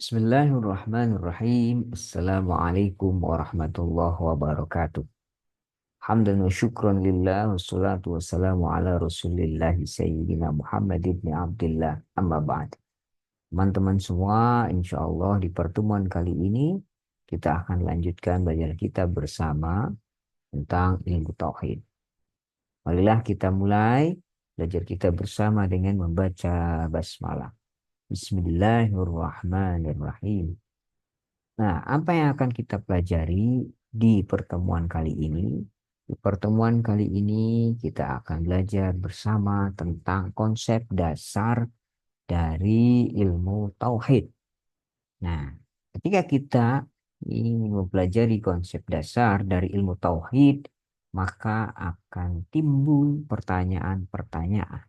Bismillahirrahmanirrahim. Assalamualaikum warahmatullahi wabarakatuh. Hamdan wa syukran lillah wassalatu wassalamu ala rasulillah sayyidina Muhammad ibn Abdullah amma ba'd. Teman-teman semua, insya Allah di pertemuan kali ini kita akan lanjutkan belajar kita bersama tentang ilmu tauhid. Marilah kita mulai belajar kita bersama dengan membaca basmalah. Bismillahirrahmanirrahim. Nah, apa yang akan kita pelajari di pertemuan kali ini? Di pertemuan kali ini kita akan belajar bersama tentang konsep dasar dari ilmu tauhid. Nah, ketika kita ingin mempelajari konsep dasar dari ilmu tauhid, maka akan timbul pertanyaan-pertanyaan.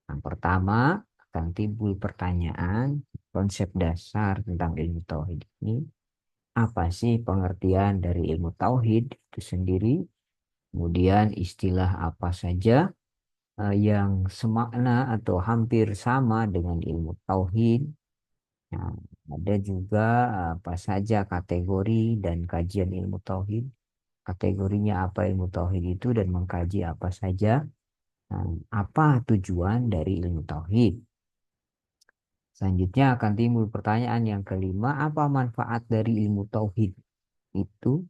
Yang pertama, akan timbul pertanyaan konsep dasar tentang ilmu tauhid ini. Apa sih pengertian dari ilmu tauhid itu sendiri? Kemudian istilah apa saja yang semakna atau hampir sama dengan ilmu tauhid? Nah, ada juga apa saja kategori dan kajian ilmu tauhid? Kategorinya apa ilmu tauhid itu dan mengkaji apa saja? Nah, apa tujuan dari ilmu tauhid? Selanjutnya akan timbul pertanyaan yang kelima, apa manfaat dari ilmu tauhid itu?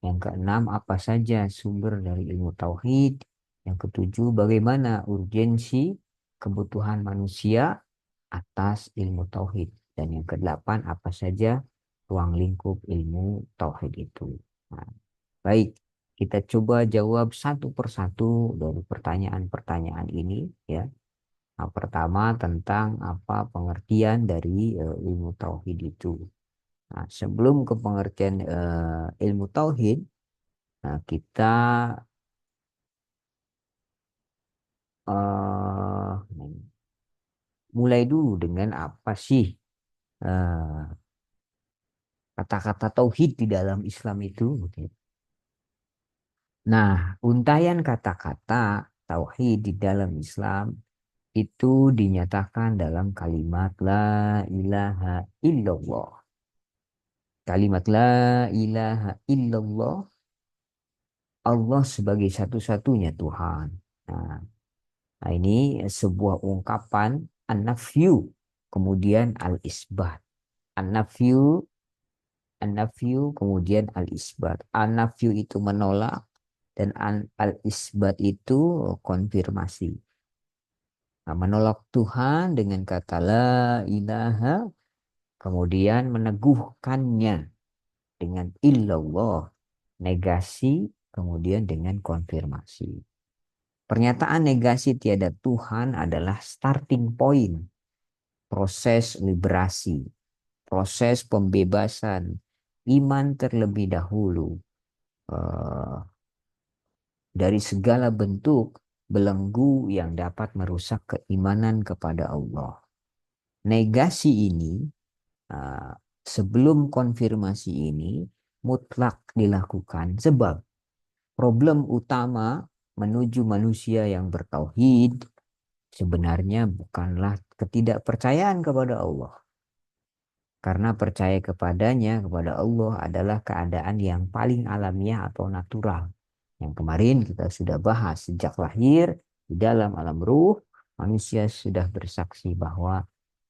Yang keenam, apa saja sumber dari ilmu tauhid? Yang ketujuh, bagaimana urgensi kebutuhan manusia atas ilmu tauhid? Dan yang kedelapan, apa saja ruang lingkup ilmu tauhid itu? Nah, baik, kita coba jawab satu persatu dari pertanyaan-pertanyaan ini ya. Nah, pertama tentang apa pengertian dari ilmu tauhid itu. Nah, sebelum ke pengertian ilmu tauhid, nah, kita mulai dulu dengan apa sih eh, kata-kata tauhid di dalam Islam itu. Gitu. Nah, untayan kata-kata tauhid di dalam Islam itu dinyatakan dalam kalimat la ilaha illallah. Kalimat la ilaha illallah, Allah sebagai satu-satunya Tuhan. Nah, Nah, ini sebuah ungkapan an-nafyu, kemudian al-isbat. An-nafyu, an-nafyu, kemudian al-isbat. An-nafyu itu menolak dan al-isbat itu konfirmasi. Nah, menolak Tuhan dengan kata la ilaha, kemudian meneguhkannya dengan illallah, negasi, kemudian dengan konfirmasi. Pernyataan negasi tiada Tuhan adalah starting point proses liberasi, proses pembebasan iman terlebih dahulu eh, dari segala bentuk belenggu yang dapat merusak keimanan kepada Allah. Negasi ini eh, sebelum konfirmasi ini mutlak dilakukan sebab problem utama menuju manusia yang bertauhid sebenarnya bukanlah ketidakpercayaan kepada Allah. Karena percaya kepadanya, kepada Allah adalah keadaan yang paling alamiah atau natural. Yang kemarin kita sudah bahas sejak lahir di dalam alam ruh, manusia sudah bersaksi bahwa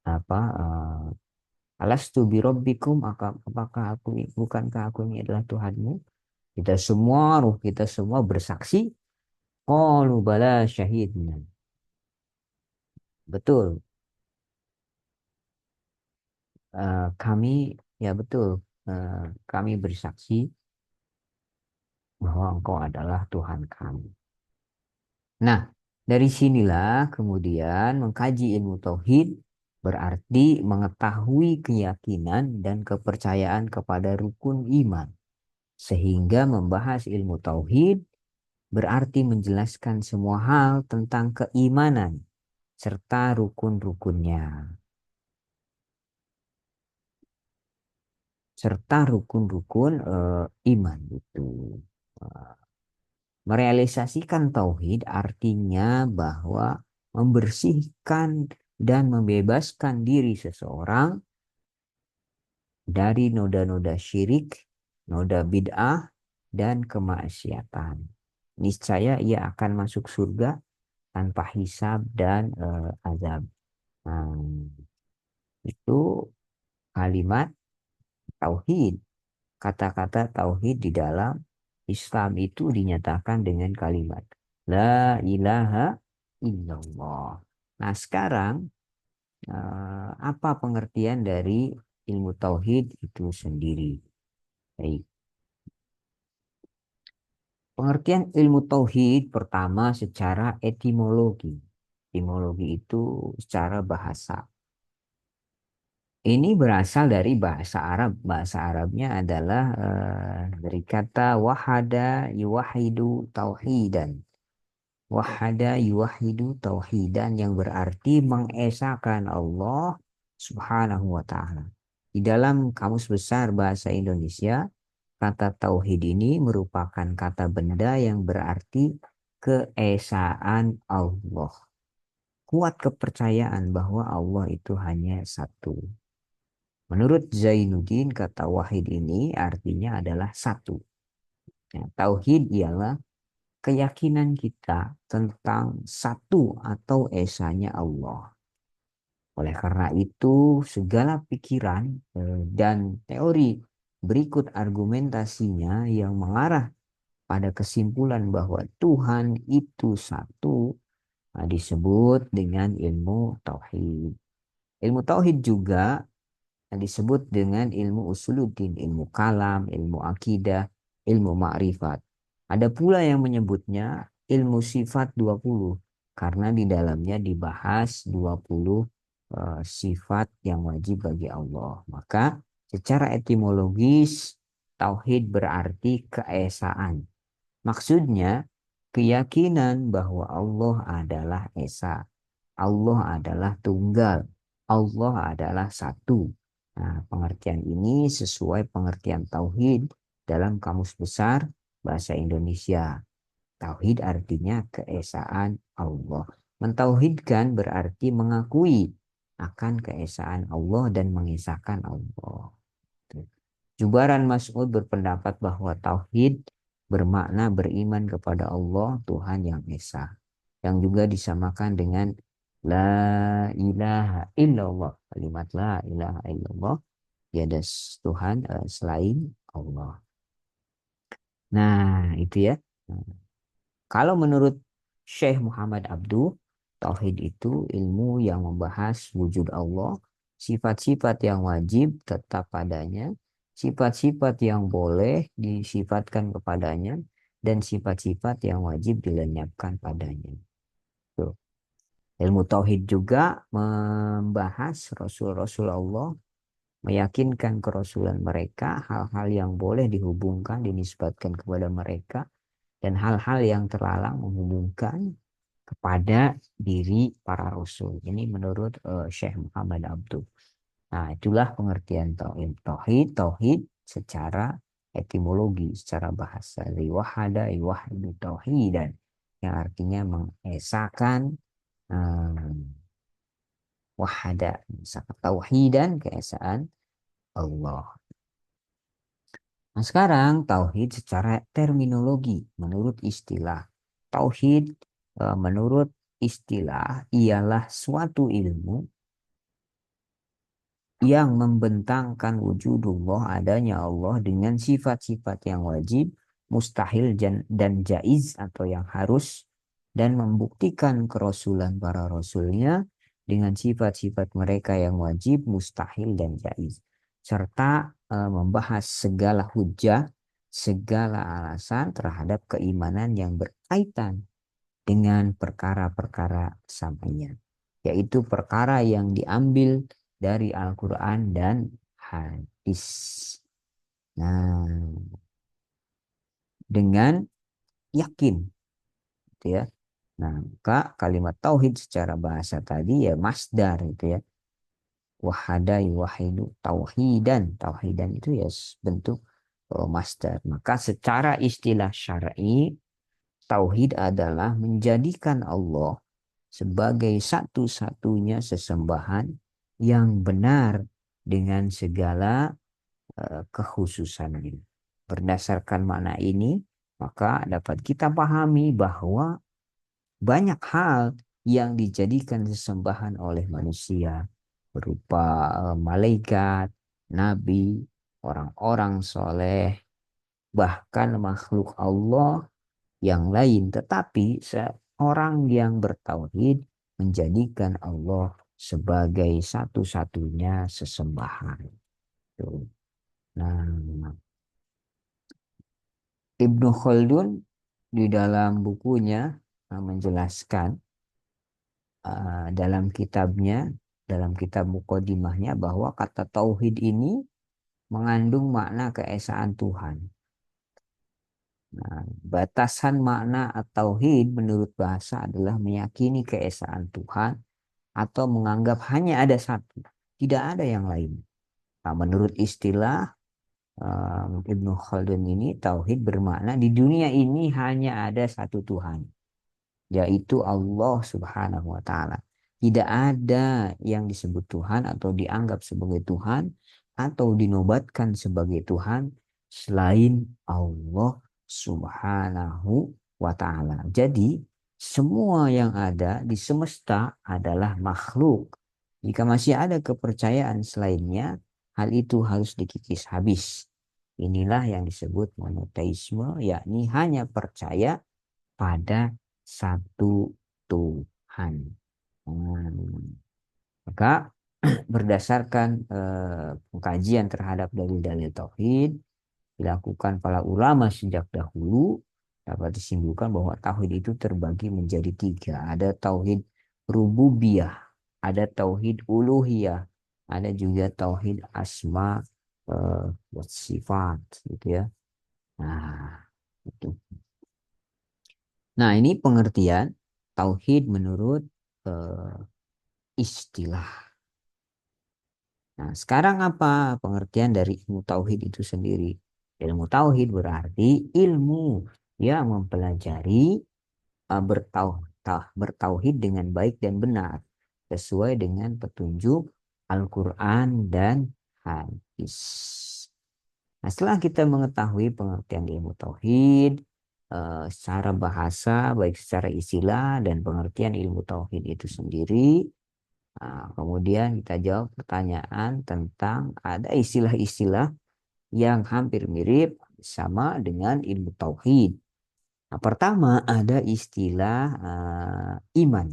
apa alastu birabbikum, apakah bukankah aku ini adalah Tuhanmu? Kita semua, ruh kita semua bersaksi, qalu bala syahidna. Betul, kami ya betul, eh, kami bersaksi bahwa Engkau adalah Tuhan kami. Nah, dari sinilah kemudian mengkaji ilmu tauhid berarti mengetahui keyakinan dan kepercayaan kepada rukun iman. Sehingga membahas ilmu tauhid berarti menjelaskan semua hal tentang keimanan serta rukun-rukunnya. Serta rukun-rukun iman itu. Merealisasikan tauhid artinya bahwa membersihkan dan membebaskan diri seseorang dari noda-noda syirik, noda bid'ah, dan kemaksiatan. Niscaya ia akan masuk surga tanpa hisab dan azab. Nah, itu kalimat tauhid. Kata-kata tauhid di dalam Islam itu dinyatakan dengan kalimat La ilaha illallah. Nah, sekarang apa pengertian dari ilmu tauhid itu sendiri? Baik. Pengertian ilmu tauhid pertama secara etimologi. Etimologi itu secara bahasa. Ini berasal dari bahasa Arab. Bahasa Arabnya adalah dari kata wahada yuwahidu tauhidan. Wahada yuwahidu tauhidan yang berarti mengesahkan Allah Subhanahu wa taala. Di dalam Kamus Besar Bahasa Indonesia, kata tauhid ini merupakan kata benda yang berarti keesaan Allah. Kuat kepercayaan bahwa Allah itu hanya satu. Menurut Zainuddin, kata wahid ini artinya adalah satu. Ya, tauhid ialah keyakinan kita tentang satu atau esanya Allah. Oleh karena itu, segala pikiran dan teori berikut argumentasinya yang mengarah pada kesimpulan bahwa Tuhan itu satu disebut dengan ilmu tauhid. Ilmu tauhid juga disebut dengan ilmu usuluddin, ilmu kalam, ilmu akidah, ilmu ma'rifat. Ada pula yang menyebutnya ilmu sifat 20 karena di dalamnya dibahas 20 sifat yang wajib bagi Allah. Maka secara etimologis tauhid berarti keesaan. Maksudnya keyakinan bahwa Allah adalah esa. Allah adalah tunggal. Allah adalah satu. Nah, pengertian ini sesuai pengertian tauhid dalam Kamus Besar Bahasa Indonesia. Tauhid artinya keesaan Allah. Mentauhidkan berarti mengakui akan keesaan Allah dan mengesahkan Allah. Jubaran Mas'ud berpendapat bahwa tauhid bermakna beriman kepada Allah, Tuhan yang esa, yang juga disamakan dengan La ilaha illallah. Kalimat La ilaha illallah, tiada Tuhan selain Allah. Nah, itu ya. Nah, kalau menurut Syekh Muhammad Abduh, tauhid itu ilmu yang membahas wujud Allah, sifat-sifat yang wajib tetap padanya, sifat-sifat yang boleh disifatkan kepadanya, dan sifat-sifat yang wajib dilenyapkan padanya. Tuh. Ilmu tauhid juga membahas Rasul-Rasul Allah, meyakinkan kerasulan mereka, hal-hal yang boleh dihubungkan, dinisbatkan kepada mereka, dan hal-hal yang terlarang menghubungkan kepada diri para rasul. Ini menurut Syekh Muhammad Abduh. Nah, itulah pengertian tauhid. Tauhid secara etimologi, secara bahasa. Dari wahada, yuwahidu tauhidan. Yang artinya mengesahkan wahada. Misalkan tauhidan, keesaan Allah. Nah, sekarang tauhid secara terminologi menurut istilah. Tauhid menurut istilah ialah suatu ilmu yang membentangkan wujudullah, adanya Allah dengan sifat-sifat yang wajib, mustahil dan jaiz atau yang harus, dan membuktikan kerasulan para rasulnya dengan sifat-sifat mereka yang wajib, mustahil dan jaiz, serta membahas segala hujah, segala alasan terhadap keimanan yang berkaitan dengan perkara-perkara sampainya, yaitu perkara yang diambil dari Al-Quran dan hadis. Nah, dengan yakin, gitu ya. Nah, maka kalimat tauhid secara bahasa tadi ya masdar, itu ya. Wahada yuwahidu tauhidan. Tauhidan itu ya bentuk masdar. Maka secara istilah syar'i, tauhid adalah menjadikan Allah sebagai satu-satunya sesembahan yang benar dengan segala kekhususan ini. Berdasarkan makna ini, maka dapat kita pahami bahwa banyak hal yang dijadikan sesembahan oleh manusia berupa malaikat, nabi, orang-orang soleh, bahkan makhluk Allah yang lain. Tetapi seorang yang bertauhid menjadikan Allah sebagai satu-satunya sesembahan. Tuh. Nah, Ibnu Khaldun di dalam bukunya menjelaskan dalam kitab Muqaddimahnya bahwa kata tauhid ini mengandung makna keesaan Tuhan. Nah, batasan makna tauhid menurut bahasa adalah meyakini keesaan Tuhan atau menganggap hanya ada satu, tidak ada yang lain. Nah, menurut istilah Ibnu Khaldun ini, tauhid bermakna di dunia ini hanya ada satu Tuhan, yaitu Allah Subhanahu wa Ta'ala. Tidak ada yang disebut Tuhan atau dianggap sebagai Tuhan atau dinobatkan sebagai Tuhan selain Allah Subhanahu wa Ta'ala. Jadi, semua yang ada di semesta adalah makhluk. Jika masih ada kepercayaan selainnya, hal itu harus dikikis habis. Inilah yang disebut monoteisme, yakni hanya percaya pada satu Tuhan. Maka berdasarkan pengkajian terhadap dalil-dalil tauhid dilakukan para ulama sejak dahulu, dapat disimpulkan bahwa tauhid itu terbagi menjadi tiga. Ada tauhid rububiyah, ada tauhid uluhiyah, ada juga tauhid asma wa sifat, gitu ya. Nah, itu. Nah, ini pengertian tauhid menurut eh, istilah. Nah, sekarang apa pengertian dari ilmu tauhid itu sendiri? Ilmu tauhid berarti ilmu yang mempelajari bertauhid dengan baik dan benar sesuai dengan petunjuk Al-Quran dan hadis. Nah, setelah kita mengetahui pengertian ilmu tauhid secara bahasa, baik secara istilah dan pengertian ilmu tauhid itu sendiri, nah, kemudian kita jawab pertanyaan tentang ada istilah-istilah yang hampir mirip sama dengan ilmu tauhid. Nah, pertama ada istilah iman.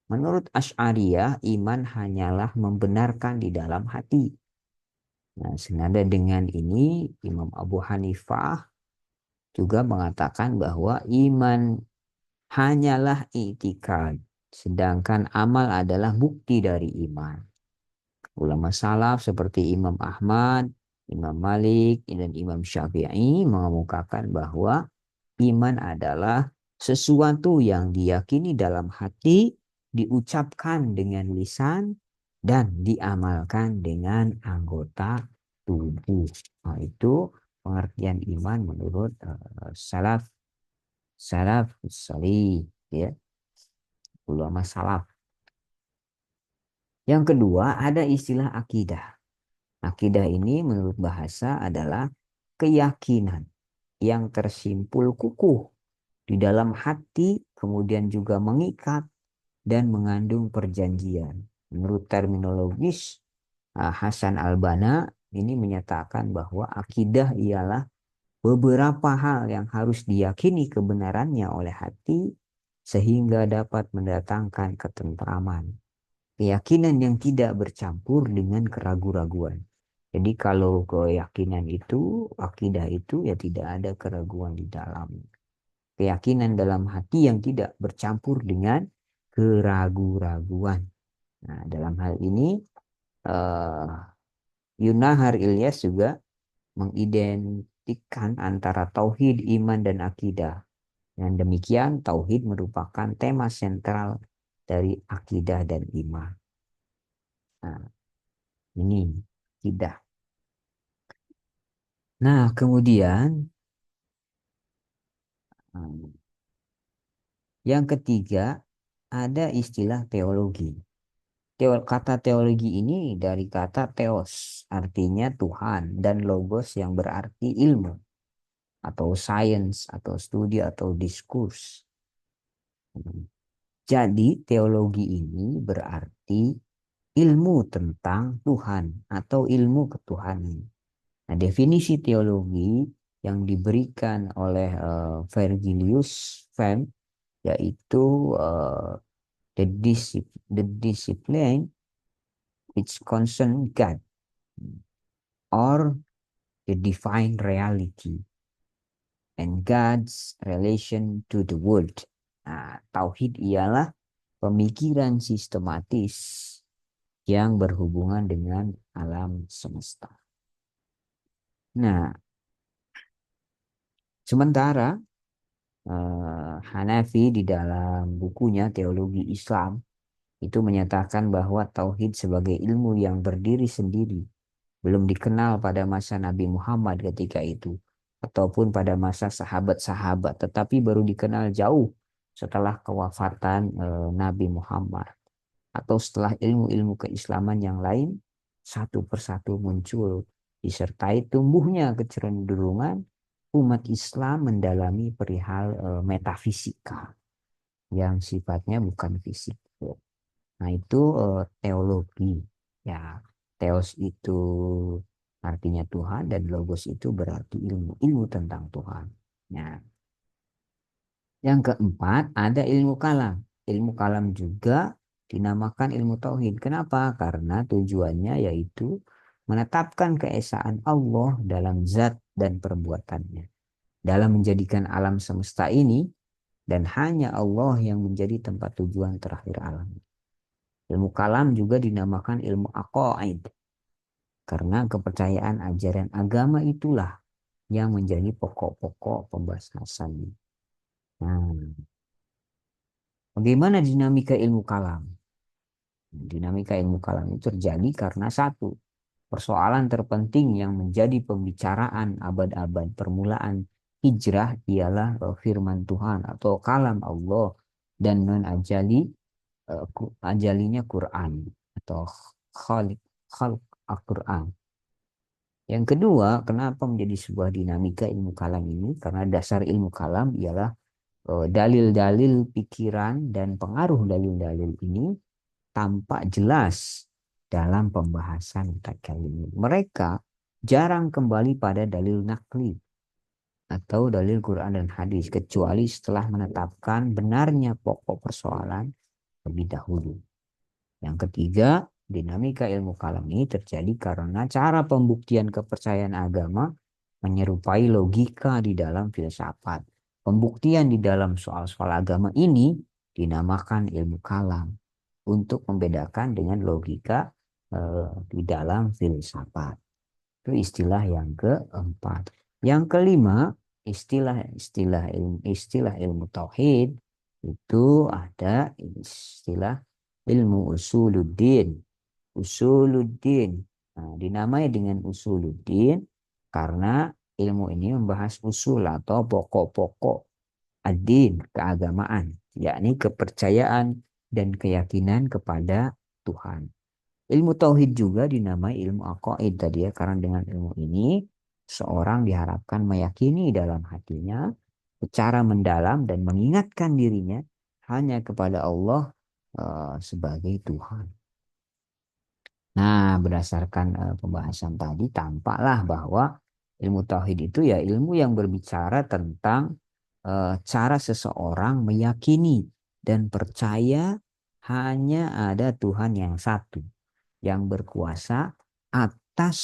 Menurut Asy'ariyah, iman hanyalah membenarkan di dalam hati. Nah, senada dengan ini, Imam Abu Hanifah juga mengatakan bahwa iman hanyalah i'tikad, sedangkan amal adalah bukti dari iman. Ulama salaf seperti Imam Ahmad, Imam Malik, dan Imam Syafi'i mengemukakan bahwa iman adalah sesuatu yang diyakini dalam hati, diucapkan dengan lisan, dan diamalkan dengan anggota tubuh. Nah, itu pengertian iman menurut salaf salih, ya, ulama salaf. Yang kedua ada istilah akidah. Akidah ini menurut bahasa adalah keyakinan yang tersimpul kukuh di dalam hati, kemudian juga mengikat dan mengandung perjanjian. Menurut terminologis Hasan Al-Banna ini menyatakan bahwa akidah ialah beberapa hal yang harus diyakini kebenarannya oleh hati sehingga dapat mendatangkan ketentraman. Keyakinan yang tidak bercampur dengan keraguan-raguan. Jadi kalau keyakinan itu, akidah itu ya tidak ada keraguan di dalam. Keyakinan dalam hati yang tidak bercampur dengan keraguan-raguan. Nah, dalam hal ini uh, Yunahar Ilyas juga mengidentikan antara tauhid, iman, dan akidah. Dan demikian tauhid merupakan tema sentral dari akidah dan iman. Nah, ini akidah. Nah, kemudian yang ketiga ada istilah teologi. Kata teologi ini dari kata theos, artinya Tuhan, dan logos yang berarti ilmu atau science atau studi atau diskurs. Jadi teologi ini berarti ilmu tentang Tuhan atau ilmu ketuhanan. Nah, definisi teologi yang diberikan oleh Vergilius Fem yaitu the discipline which concern God or the divine reality and God's relation to the world. Nah, tauhid ialah pemikiran sistematis yang berhubungan dengan alam semesta. Nah, sementara Hanafi di dalam bukunya Teologi Islam itu menyatakan bahwa tauhid sebagai ilmu yang berdiri sendiri belum dikenal pada masa Nabi Muhammad ketika itu ataupun pada masa sahabat-sahabat, tetapi baru dikenal jauh setelah kewafatan Nabi Muhammad atau setelah ilmu-ilmu keislaman yang lain satu persatu muncul disertai tumbuhnya kecenderungan umat Islam mendalami perihal metafisika yang sifatnya bukan fisik. Nah, itu teologi. Ya, teos itu artinya Tuhan dan logos itu berarti ilmu, ilmu tentang Tuhan. Nah, yang keempat ada ilmu kalam. Ilmu kalam juga dinamakan ilmu tauhid. Kenapa? Karena tujuannya yaitu menetapkan keesaan Allah dalam zat dan perbuatannya. Dalam menjadikan alam semesta ini dan hanya Allah yang menjadi tempat tujuan terakhir alam. Ilmu kalam juga dinamakan ilmu aqaid karena kepercayaan ajaran agama itulah yang menjadi pokok-pokok pembahasan. Nah, bagaimana dinamika ilmu kalam? Dinamika ilmu kalam itu terjadi karena satu, persoalan terpenting yang menjadi pembicaraan abad-abad permulaan hijrah ialah firman Tuhan atau kalam Allah dan non-ajali ajalinya Quran atau khalik khalq Al-Quran. Yang kedua, kenapa menjadi sebuah dinamika ilmu kalam ini? Karena dasar ilmu kalam ialah dalil-dalil pikiran dan pengaruh dalil-dalil ini tampak jelas dalam pembahasan takalimi. Mereka jarang kembali pada dalil nakli atau dalil Quran dan hadis kecuali setelah menetapkan benarnya pokok persoalan lebih dahulu. Yang ketiga, dinamika ilmu kalam ini terjadi karena cara pembuktian kepercayaan agama menyerupai logika di dalam filsafat. Pembuktian di dalam soal-soal agama ini dinamakan ilmu kalam untuk membedakan dengan logika di dalam filsafat. Itu istilah yang keempat. Yang kelima, istilah ilmu tauhid itu ada istilah ilmu usuluddin. Usuluddin. Nah, dinamai dengan usuluddin karena ilmu ini membahas usul atau pokok-pokok ad-din, keagamaan, yakni kepercayaan dan keyakinan kepada Tuhan. Ilmu tauhid juga dinamai ilmu aqaid tadi ya, karena dengan ilmu ini seorang diharapkan meyakini dalam hatinya secara mendalam dan mengingatkan dirinya hanya kepada Allah sebagai Tuhan. Nah, berdasarkan pembahasan tadi tampaklah bahwa ilmu tauhid itu ya ilmu yang berbicara tentang cara seseorang meyakini dan percaya hanya ada Tuhan yang satu yang berkuasa atas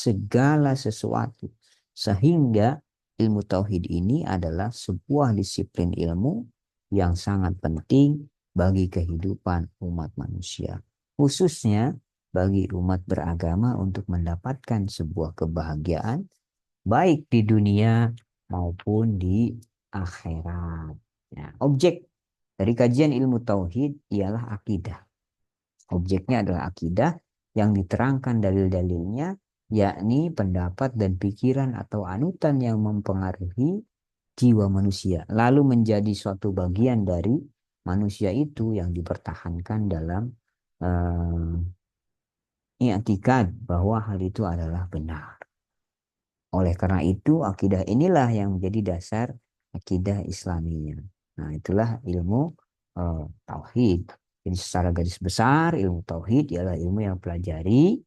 segala sesuatu. Sehingga ilmu tauhid ini adalah sebuah disiplin ilmu yang sangat penting bagi kehidupan umat manusia. Khususnya bagi umat beragama untuk mendapatkan sebuah kebahagiaan baik di dunia maupun di akhirat. Nah, objek dari kajian ilmu tauhid ialah akidah. Objeknya adalah akidah yang diterangkan dalil-dalilnya, yakni pendapat dan pikiran atau anutan yang mempengaruhi jiwa manusia, lalu menjadi suatu bagian dari manusia itu yang dipertahankan dalam i'tikad bahwa hal itu adalah benar. Oleh karena itu, akidah inilah yang menjadi dasar akidah Islamiyah. Nah, itulah ilmu tauhid. Jadi secara garis besar, ilmu tauhid ialah ilmu yang pelajari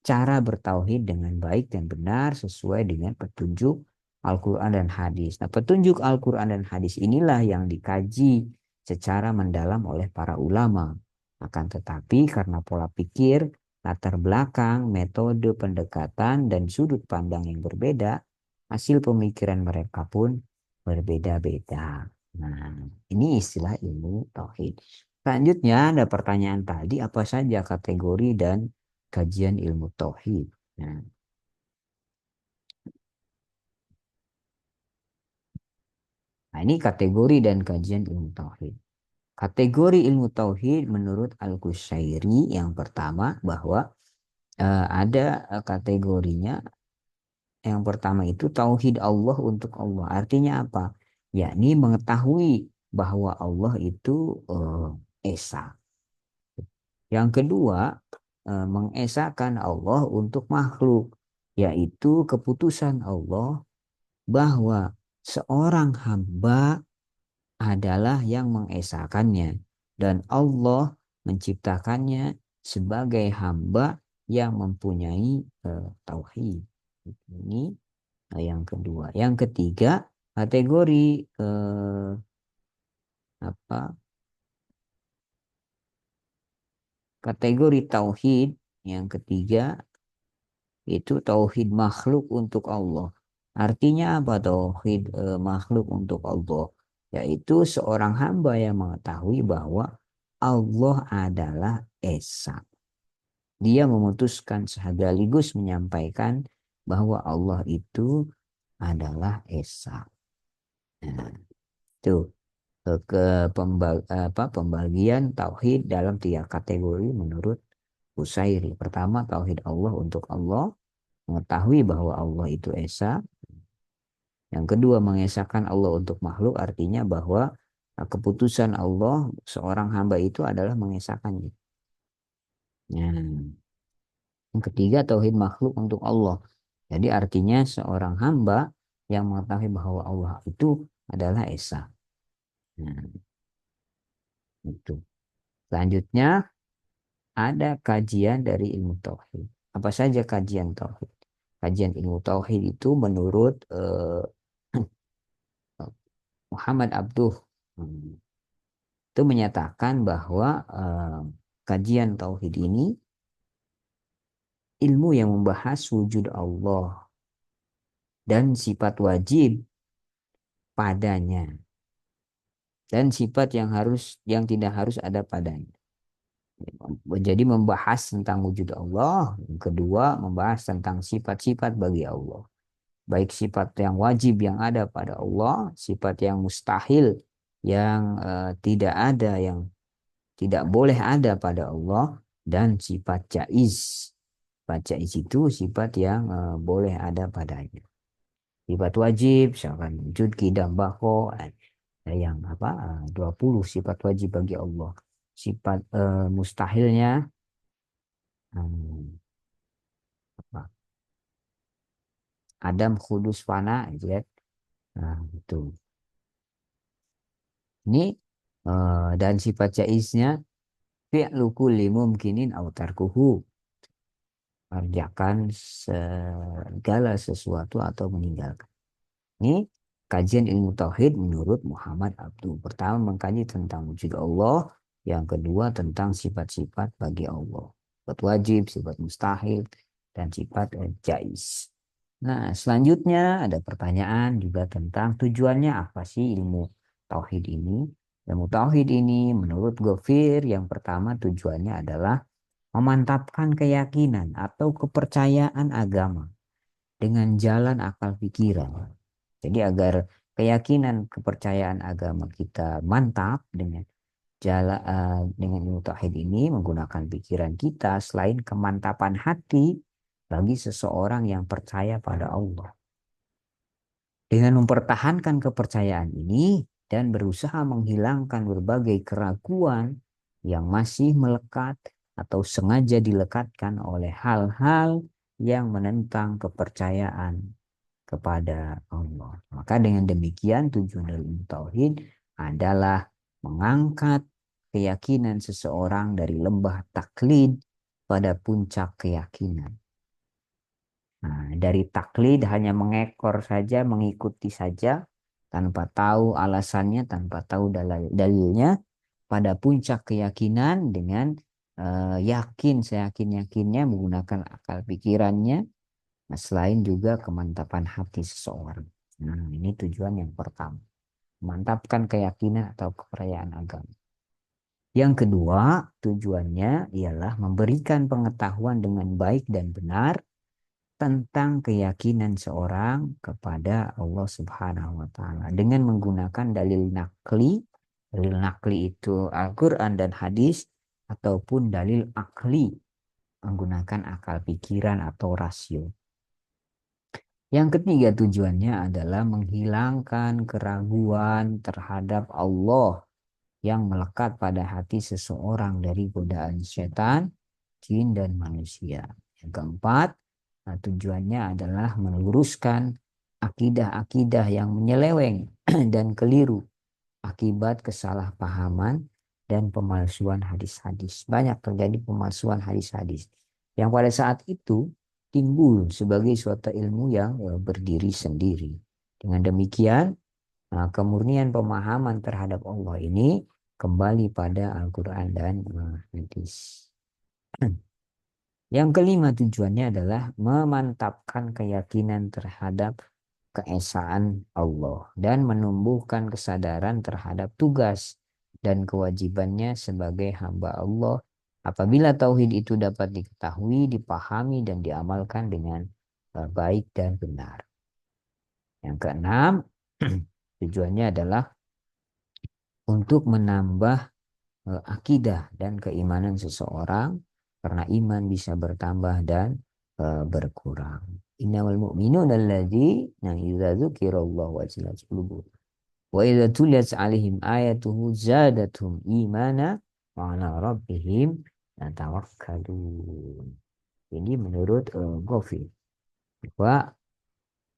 cara bertauhid dengan baik dan benar sesuai dengan petunjuk Al-Quran dan hadis. Nah, petunjuk Al-Quran dan hadis inilah yang dikaji secara mendalam oleh para ulama. Akan tetapi karena pola pikir, latar belakang, metode pendekatan, dan sudut pandang yang berbeda, hasil pemikiran mereka pun berbeda-beda. Nah, ini istilah ilmu tauhid. Selanjutnya ada pertanyaan tadi, apa saja kategori dan kajian ilmu tauhid. Nah, ini kategori dan kajian ilmu tauhid. Kategori ilmu tauhid menurut Al-Qushairi yang pertama bahwa ada kategorinya. Yang pertama itu tauhid Allah untuk Allah. Artinya apa? Yakni mengetahui bahwa Allah itu esa. Yang kedua, mengesahkan Allah untuk makhluk, yaitu keputusan Allah bahwa seorang hamba adalah yang mengesahkannya dan Allah menciptakannya sebagai hamba yang mempunyai tauhid. Ini yang kedua. Yang ketiga, kategori apa? Kategori tauhid yang ketiga itu tauhid makhluk untuk Allah. Artinya apa tauhid makhluk untuk Allah? Yaitu seorang hamba yang mengetahui bahwa Allah adalah esa. Dia memutuskan sekaligus menyampaikan bahwa Allah itu adalah esa. Nah, itu ke pembagian tauhid dalam tiga kategori menurut Usairi. Pertama, tauhid Allah untuk Allah, mengetahui bahwa Allah itu esa. Yang kedua, mengesahkan Allah untuk makhluk, artinya bahwa keputusan Allah seorang hamba itu adalah mengesahkannya. Nah, yang ketiga, tauhid makhluk untuk Allah. Jadi artinya seorang hamba yang mengetahui bahwa Allah itu adalah esa. Nah, itu. Selanjutnya ada kajian dari ilmu tauhid. Apa saja kajian tauhid? Kajian ilmu tauhid itu menurut Muhammad Abduh itu menyatakan bahwa kajian tauhid ini ilmu yang membahas wujud Allah dan sifat wajib padanya dan sifat yang tidak harus ada padanya. Jadi membahas tentang wujud Allah, yang kedua membahas tentang sifat-sifat bagi Allah. Baik sifat yang wajib yang ada pada Allah, sifat yang mustahil yang tidak ada, yang tidak boleh ada pada Allah, dan sifat jaiz. Sifat jaiz itu sifat yang boleh ada padanya. Sifat wajib, misalkan wujud, qidam, baqo, yang 20 sifat wajib bagi Allah. Sifat mustahilnya hmm, apa, Adam, kudus, fana, gitu ya. Nah, itu. Ini dan sifat jaiznya fi'lu kulli mumkinin aw tarkuhu. Kerjakan segala sesuatu atau meninggalkan. Ini kajian ilmu tauhid menurut Muhammad Abduh. Pertama mengkaji tentang wujud Allah, yang kedua tentang sifat-sifat bagi Allah. Sifat wajib, sifat mustahil, dan sifat jaiz. Nah, selanjutnya ada pertanyaan juga tentang tujuannya apa sih ilmu tauhid ini? Ilmu tauhid ini menurut Ghafir yang pertama tujuannya adalah memantapkan keyakinan atau kepercayaan agama dengan jalan akal pikiran. Jadi agar keyakinan kepercayaan agama kita mantap dengan ilmu tauhid ini menggunakan pikiran kita selain kemantapan hati bagi seseorang yang percaya pada Allah. Dengan mempertahankan kepercayaan ini dan berusaha menghilangkan berbagai keraguan yang masih melekat atau sengaja dilekatkan oleh hal-hal yang menentang kepercayaan kepada Allah. Maka dengan demikian tujuan dari ilmu tauhid adalah mengangkat keyakinan seseorang dari lembah taklid pada puncak keyakinan. Nah, dari taklid hanya mengekor saja, mengikuti saja, tanpa tahu alasannya, tanpa tahu dalilnya, pada puncak keyakinan dengan yakin, seyakin-yakinnya menggunakan akal pikirannya, nah, selain juga kemantapan hati seseorang. Nah, ini tujuan yang pertama, memantapkan keyakinan atau kepercayaan agama. Yang kedua, tujuannya ialah memberikan pengetahuan dengan baik dan benar tentang keyakinan seorang kepada Allah Subhanahu wa taala dengan menggunakan dalil nakli. Dalil nakli itu Al-Qur'an dan hadis ataupun dalil akli menggunakan akal pikiran atau rasio. Yang ketiga tujuannya adalah menghilangkan keraguan terhadap Allah yang melekat pada hati seseorang dari godaan setan, jin, dan manusia. Yang keempat, nah, tujuannya adalah meluruskan akidah-akidah yang menyeleweng dan keliru akibat kesalahpahaman dan pemalsuan hadis-hadis. Banyak terjadi pemalsuan hadis-hadis yang pada saat itu timbul sebagai suatu ilmu yang berdiri sendiri. Dengan demikian, nah, kemurnian pemahaman terhadap Allah ini kembali pada Al-Quran dan hadis. Yang kelima tujuannya adalah memantapkan keyakinan terhadap keesaan Allah dan menumbuhkan kesadaran terhadap tugas dan kewajibannya sebagai hamba Allah. Apabila tauhid itu dapat diketahui, dipahami, dan diamalkan dengan baik dan benar. Yang keenam, tujuannya adalah untuk menambah akidah dan keimanan seseorang karena iman bisa bertambah dan berkurang. Innamal mu'minuna alladzina idza dzukirallahu wajilat qulubuhum wa idza tuliyat 'alaihim ayatuhu zadatuhum imana wa 'ala rabbihim yatawakkalun. Ini menurut Ghafir bahwa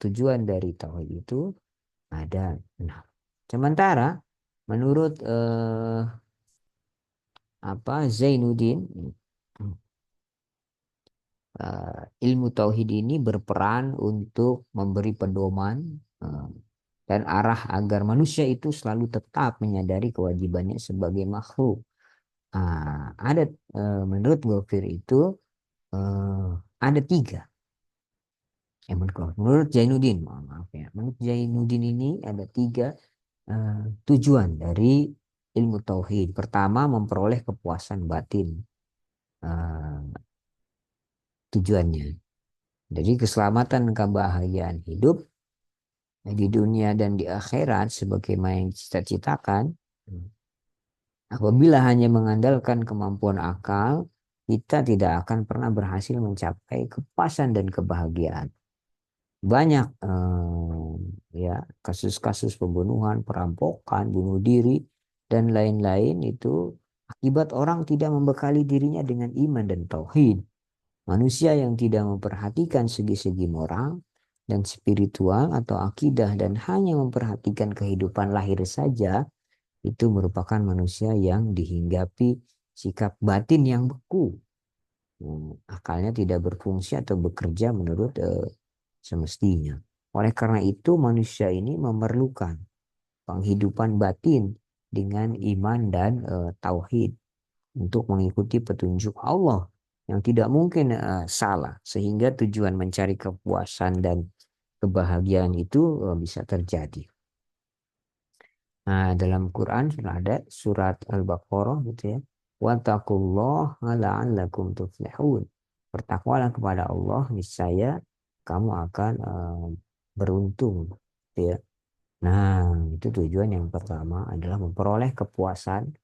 tujuan dari tauhid itu ada 6. Sementara menurut Zainuddin, ilmu tauhid ini berperan untuk memberi pedoman dan arah agar manusia itu selalu tetap menyadari kewajibannya sebagai makhluk. Ada menurut Ghafir itu ada 3. Menurut Zainuddin, maaf ya, menurut Zainuddin ini ada 3 tujuan dari ilmu tauhid. Pertama, memperoleh kepuasan batin. Tujuannya. Jadi keselamatan dan kebahagiaan hidup di dunia dan di akhirat sebagaimana yang dicita-citakan. Apabila hanya mengandalkan kemampuan akal, kita tidak akan pernah berhasil mencapai kepuasan dan kebahagiaan. Banyak ya kasus-kasus pembunuhan, perampokan, bunuh diri dan lain-lain itu akibat orang tidak membekali dirinya dengan iman dan tauhid. Manusia yang tidak memperhatikan segi-segi moral dan spiritual atau akidah dan hanya memperhatikan kehidupan lahir saja, itu merupakan manusia yang dihinggapi sikap batin yang beku. Akalnya tidak berfungsi atau bekerja menurut semestinya. Oleh karena itu manusia ini memerlukan penghidupan batin dengan iman dan tauhid untuk mengikuti petunjuk Allah yang tidak mungkin salah, sehingga tujuan mencari kepuasan dan kebahagiaan itu bisa terjadi. Nah, dalam Quran sudah ada surat Al-Baqarah gitu ya. Wattaqullaha la'allakum tuflihun. Bertakwalah kepada Allah, niscaya kamu akan beruntung gitu ya. Nah, itu tujuan yang pertama adalah memperoleh kepuasan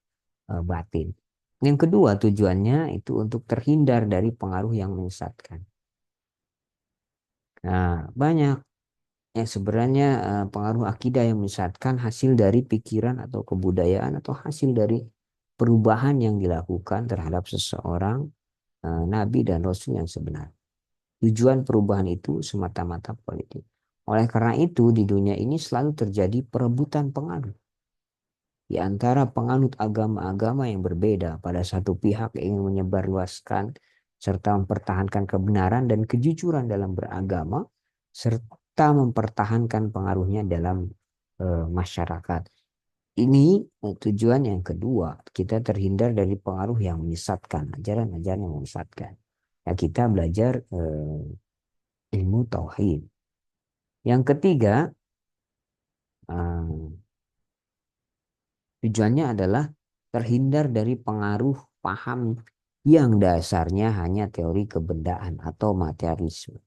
batin. Yang kedua tujuannya itu untuk terhindar dari pengaruh yang menyesatkan. Nah, banyak yang sebenarnya pengaruh akidah yang menyesatkan hasil dari pikiran atau kebudayaan atau hasil dari perubahan yang dilakukan terhadap seseorang nabi dan rasul yang sebenarnya. Tujuan perubahan itu semata-mata politik. Oleh karena itu, di dunia ini selalu terjadi perebutan pengaruh di antara penganut agama-agama yang berbeda. Pada satu pihak ingin menyebarluaskan serta mempertahankan kebenaran dan kejujuran dalam beragama, serta mempertahankan pengaruhnya dalam masyarakat. Ini tujuan yang kedua, kita terhindar dari pengaruh yang menyesatkan, ajaran-ajaran yang menyesatkan. Ya, kita belajar ilmu tauhid. Yang ketiga, eh, tujuannya adalah terhindar dari pengaruh paham yang dasarnya hanya teori kebendaan atau materialisme.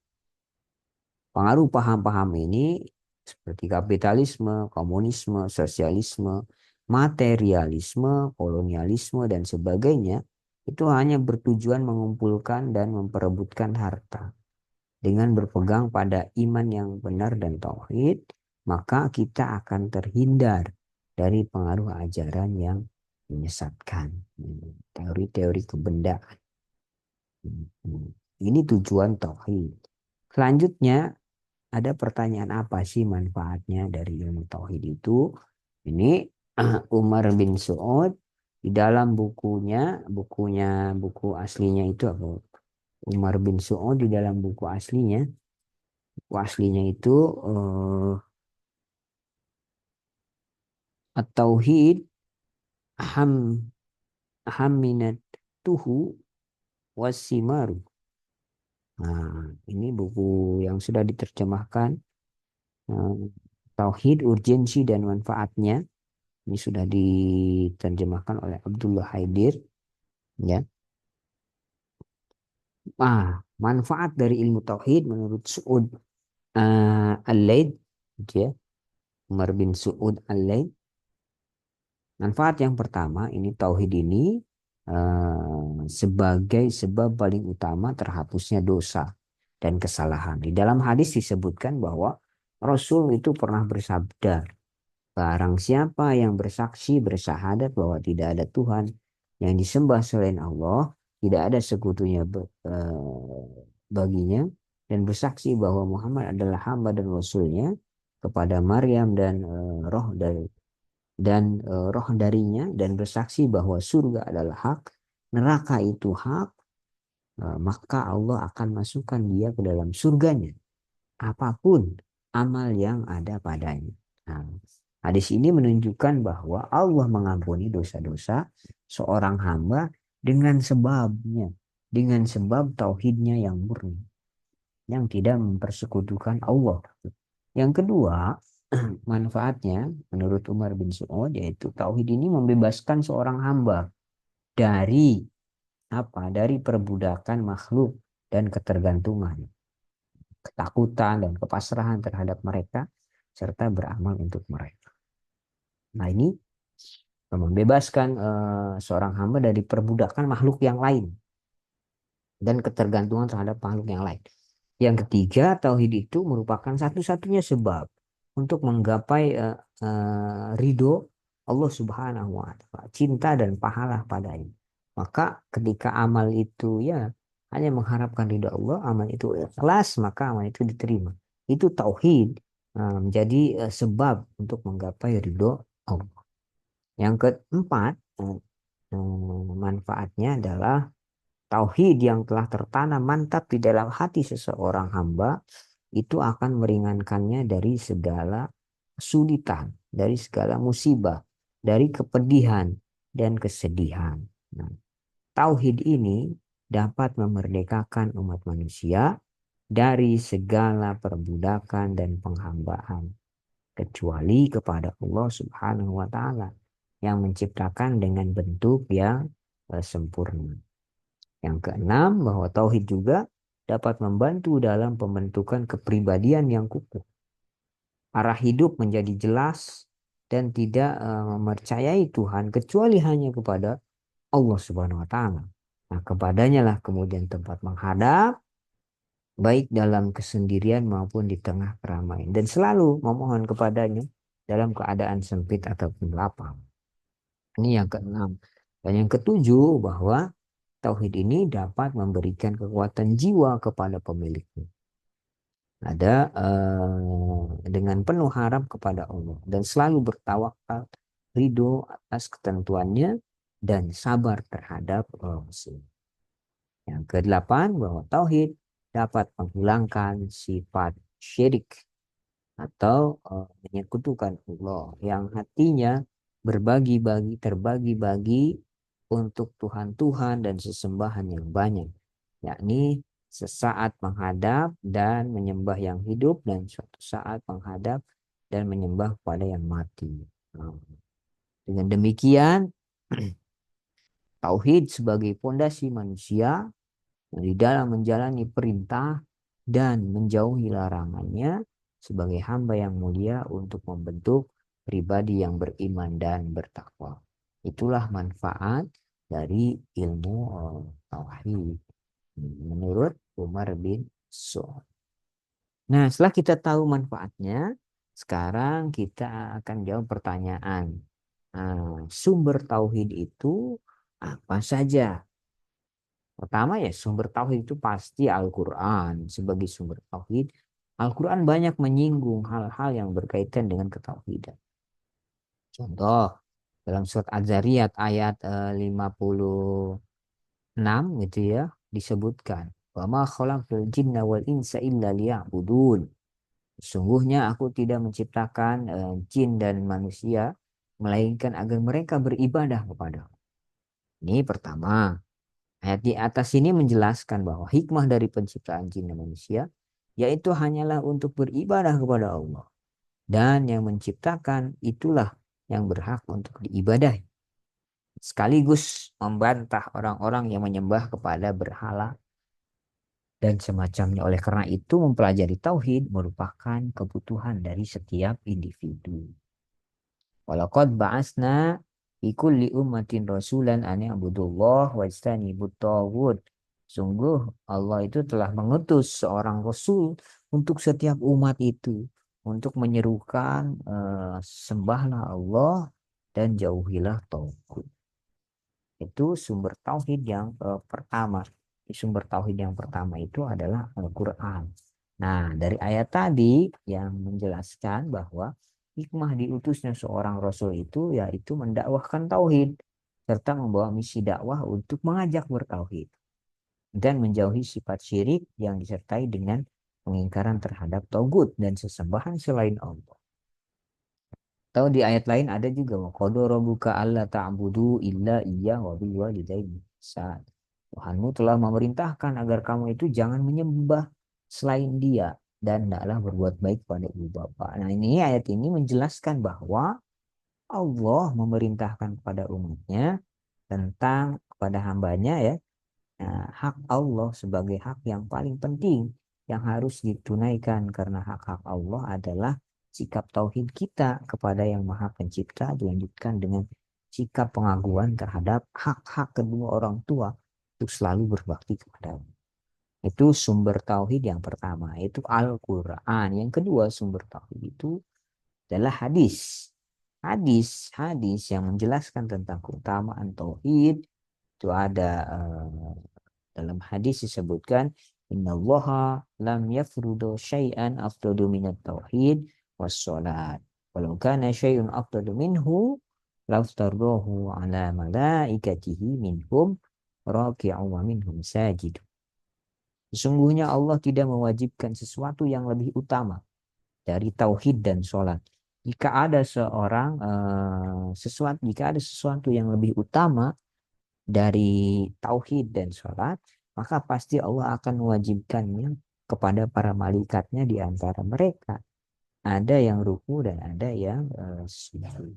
Pengaruh paham-paham ini seperti kapitalisme, komunisme, sosialisme, materialisme, kolonialisme, dan sebagainya itu hanya bertujuan mengumpulkan dan memperebutkan harta. Dengan berpegang pada iman yang benar dan tauhid, maka kita akan terhindar dari pengaruh ajaran yang menyesatkan. Teori-teori kebendaan. Ini tujuan tauhid. Selanjutnya, ada pertanyaan apa sih manfaatnya dari ilmu tauhid itu? Ini Umar bin Su'ud di dalam buku aslinya itu apa? Umar bin Su'ud di dalam buku aslinya itu At-Tauhid ham haminat tuhu wasimaru. Nah, ini buku yang sudah diterjemahkan. eh, Tauhid, urgensi dan manfaatnya. Ini sudah diterjemahkan oleh Abdullah Haidir. Ya. Manfaat dari ilmu tauhid menurut Su'ud Al-Laid, gitu ya. Umar bin Su'ud Al-Laid. Manfaat yang pertama, ini tauhid ini sebagai sebab paling utama terhapusnya dosa dan kesalahan. Di dalam hadis disebutkan bahwa Rasul itu pernah bersabda, barang siapa yang bersaksi bersyahadat bahwa tidak ada Tuhan yang disembah selain Allah, tidak ada sekutunya baginya, dan bersaksi bahwa Muhammad adalah hamba dan rasulnya kepada Maryam dan roh darinya, dan bersaksi bahwa surga adalah hak, neraka itu hak, maka Allah akan masukkan dia ke dalam surganya apapun amal yang ada padanya. Nah, hadis ini menunjukkan bahwa Allah mengampuni dosa-dosa seorang hamba dengan sebab tauhidnya yang murni, yang tidak mempersekutukan Allah. Yang kedua, manfaatnya menurut Umar bin Su'ud yaitu tauhid ini membebaskan seorang hamba dari apa? Dari perbudakan makhluk dan ketergantungan, ketakutan dan kepasrahan terhadap mereka serta beramal untuk mereka. Nah, ini membebaskan seorang hamba dari perbudakan makhluk yang lain dan ketergantungan terhadap makhluk yang lain. Yang ketiga, tauhid itu merupakan satu-satunya sebab untuk menggapai ridho Allah Subhanahu wa Ta'ala, cinta dan pahala padanya. Maka ketika amal itu ya hanya mengharapkan ridho Allah, amal itu ikhlas, maka amal itu diterima. Itu tauhid menjadi sebab untuk menggapai ridho Allah. Yang keempat, manfaatnya adalah tauhid yang telah tertanam mantap di dalam hati seseorang hamba itu akan meringankannya dari segala kesulitan, dari segala musibah, dari kepedihan dan kesedihan. Nah, tauhid ini dapat memerdekakan umat manusia dari segala perbudakan dan penghambaan, kecuali kepada Allah Subhanahu wa Ta'ala yang menciptakan dengan bentuk yang sempurna. Yang keenam, bahwa tauhid juga dapat membantu dalam pembentukan kepribadian yang kukuh. Arah hidup menjadi jelas dan tidak mempercayai Tuhan kecuali hanya kepada Allah Subhanahu wa Ta'ala. Nah, kepadanya lah kemudian tempat menghadap, baik dalam kesendirian maupun di tengah keramaian, dan selalu memohon kepadanya dalam keadaan sempit ataupun lapang. Ini yang keenam. Dan yang ketujuh, bahwa tauhid ini dapat memberikan kekuatan jiwa kepada pemiliknya. Ada dengan penuh harap kepada Allah dan selalu bertawakal, ridho atas ketentuannya, dan sabar terhadap musuh. Yang kedelapan, bahwa tauhid dapat menghilangkan sifat syirik atau menyekutukan Allah yang hatinya terbagi-bagi untuk Tuhan-Tuhan dan sesembahan yang banyak, yakni sesaat menghadap dan menyembah yang hidup, dan suatu saat menghadap dan menyembah pada yang mati. Nah, dengan demikian, tauhid sebagai pondasi manusia di dalam menjalani perintah dan menjauhi larangannya sebagai hamba yang mulia untuk membentuk pribadi yang beriman dan bertakwa. Itulah manfaat dari ilmu tauhid menurut Umar bin Saud. Nah, setelah kita tahu manfaatnya, sekarang kita akan jawab pertanyaan. Sumber tauhid itu apa saja? Pertama, ya, sumber tauhid itu pasti Al-Quran. Sebagai sumber tauhid, Al-Quran banyak menyinggung hal-hal yang berkaitan dengan ketauhidan. Contoh, dalam surat Az-Zariyat ayat 56 gitu ya, disebutkan, "Wa ma khalaqtul jinna wal insa illa liya'budun." Sesungguhnya aku tidak menciptakan jin dan manusia melainkan agar mereka beribadah kepada. Ini pertama. Ayat di atas ini menjelaskan bahwa hikmah dari penciptaan jin dan manusia yaitu hanyalah untuk beribadah kepada Allah. Dan yang menciptakan itulah yang berhak untuk diibadahi. Sekaligus membantah orang-orang yang menyembah kepada berhala dan semacamnya. Oleh karena itu, mempelajari tauhid merupakan kebutuhan dari setiap individu. Walaqad ba'asna fi kulli ummatin rasulan an ya'budullah wajtanibut taghut. Sungguh Allah itu telah mengutus seorang rasul untuk setiap umat itu untuk menyerukan sembahlah Allah dan jauhilah taghut. Itu sumber tauhid yang pertama. Sumber tauhid yang pertama itu adalah Al-Qur'an. Nah, dari ayat tadi yang menjelaskan bahwa hikmah diutusnya seorang rasul itu yaitu mendakwahkan tauhid serta membawa misi dakwah untuk mengajak bertauhid dan menjauhi sifat syirik yang disertai dengan pengingkaran terhadap tagut dan sesembahan selain Allah. Tahu di ayat lain ada juga, wa qada rabbuka alla ta'budu illa iyyah wa bil walidaini ihsan. Tuhanmu telah memerintahkan agar kamu itu jangan menyembah selain Dia dan hendaklah berbuat baik pada ibu bapak. Nah, ini ayat ini menjelaskan bahwa Allah memerintahkan kepada umatnya tentang kepada hambanya, ya. Nah, hak Allah sebagai hak yang paling penting yang harus ditunaikan, karena hak-hak Allah adalah sikap tauhid kita kepada Yang Maha Pencipta dilanjutkan dengan sikap pengaguan terhadap hak-hak kedua orang tua untuk selalu berbakti kepada Allah. Itu sumber tauhid yang pertama, itu Al-Quran. Yang kedua sumber tauhid itu adalah hadis. Hadis yang menjelaskan tentang keutamaan tauhid itu ada dalam hadis disebutkan, innallaha lam yafrudu syai'an afdalu minat tauhid was salat. Walau kana syai'un afdalu minhu laftardahu ala malaikatihi minhum raki'u wa minhum sajid. Sesungguhnya Allah tidak mewajibkan sesuatu yang lebih utama dari tauhid dan sholat. Jika ada sesuatu yang lebih utama dari tauhid dan sholat, maka pasti Allah akan mewajibkannya kepada para malaikatnya. Di antara mereka ada yang ruku dan ada yang sujud.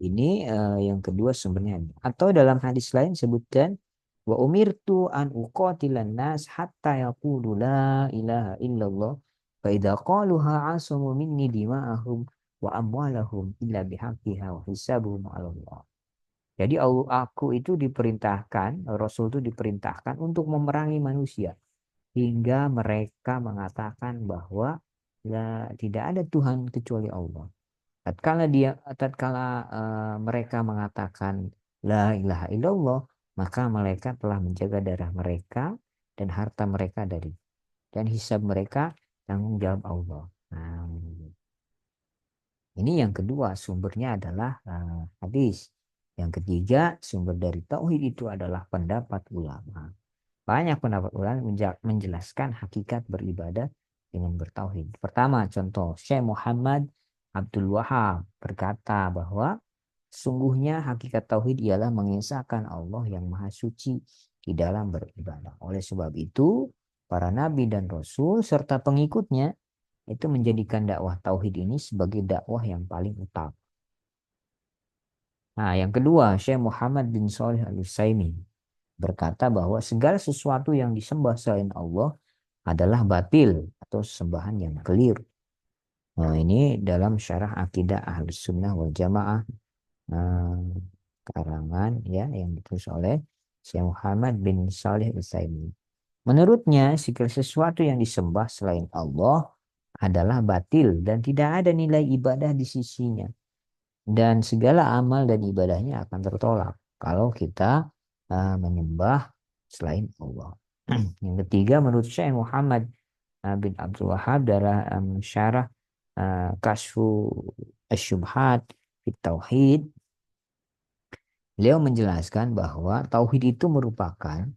Ini yang kedua sumbernya. Atau dalam hadis lain sebutkan, wa umirtu an uqatilan nas hatta yaqulu la ilaha illallah fa idza qaluha asamu minni dima'ahum wa amwalahum illa bihaqqiha wa hisabuhum 'ala Allah. Jadi aku itu diperintahkan, Rasul itu diperintahkan untuk memerangi manusia hingga mereka mengatakan bahwa tidak ada Tuhan kecuali Allah. Tatkala mereka mengatakan la ilaha illallah, maka mereka telah menjaga darah mereka dan harta mereka dan hisab mereka tanggung jawab Allah. Nah, ini yang kedua sumbernya adalah hadis. Yang ketiga sumber dari tauhid itu adalah pendapat ulama. Banyak pendapat ulama menjelaskan hakikat beribadah dengan bertauhid. Pertama, contoh Syekh Muhammad Abdul Wahab berkata bahwa sungguhnya hakikat tauhid ialah mengesahkan Allah yang maha suci di dalam beribadah. Oleh sebab itu, para nabi dan rasul serta pengikutnya itu menjadikan dakwah tauhid ini sebagai dakwah yang paling utama. Nah, yang kedua, Syekh Muhammad bin Shalih Al-Utsaimin berkata bahwa segala sesuatu yang disembah selain Allah adalah batil atau sembahan yang keliru. Nah, ini dalam syarah akidah Ahlus Sunnah wal Jamaah eh, karangan ya yang ditulis oleh Syekh Muhammad bin Shalih Al-Utsaimin. Menurutnya, segala sesuatu yang disembah selain Allah adalah batil dan tidak ada nilai ibadah di sisinya. Dan segala amal dan ibadahnya akan tertolak kalau kita menyembah selain Allah. Yang ketiga, menurut Syekh Muhammad bin Abdul Wahhab dalam syarah Kasfu Asyubhat fit Tauhid, beliau menjelaskan bahwa tauhid itu merupakan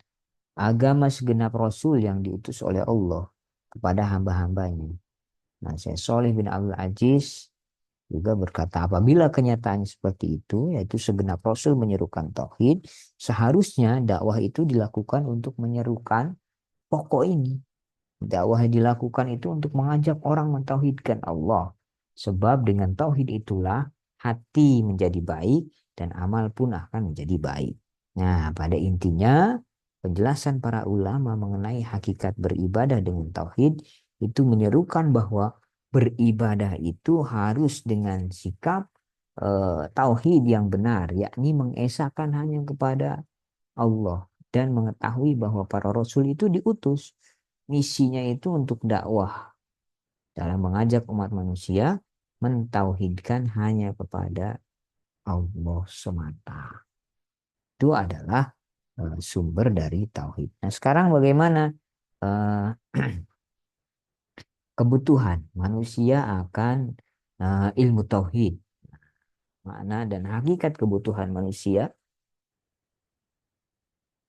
agama segenap rasul yang diutus oleh Allah kepada hamba-hambanya. Nah, Syekh Shalih bin Abdul Aziz juga berkata apabila kenyataannya seperti itu, yaitu segenap rasul menyerukan tauhid, seharusnya dakwah itu dilakukan untuk menyerukan pokok ini. Dakwah yang dilakukan itu untuk mengajak orang mentauhidkan Allah. Sebab dengan tauhid itulah hati menjadi baik dan amal pun akan menjadi baik. Nah, pada intinya penjelasan para ulama mengenai hakikat beribadah dengan tauhid itu menyerukan bahwa beribadah itu harus dengan sikap tauhid yang benar, yakni mengesahkan hanya kepada Allah dan mengetahui bahwa para rasul itu diutus misinya itu untuk dakwah dalam mengajak umat manusia mentauhidkan hanya kepada Allah semata. Itu adalah sumber dari tauhid. Nah, sekarang bagaimana eh, kebutuhan manusia akan ilmu tauhid? Makna dan hakikat kebutuhan manusia.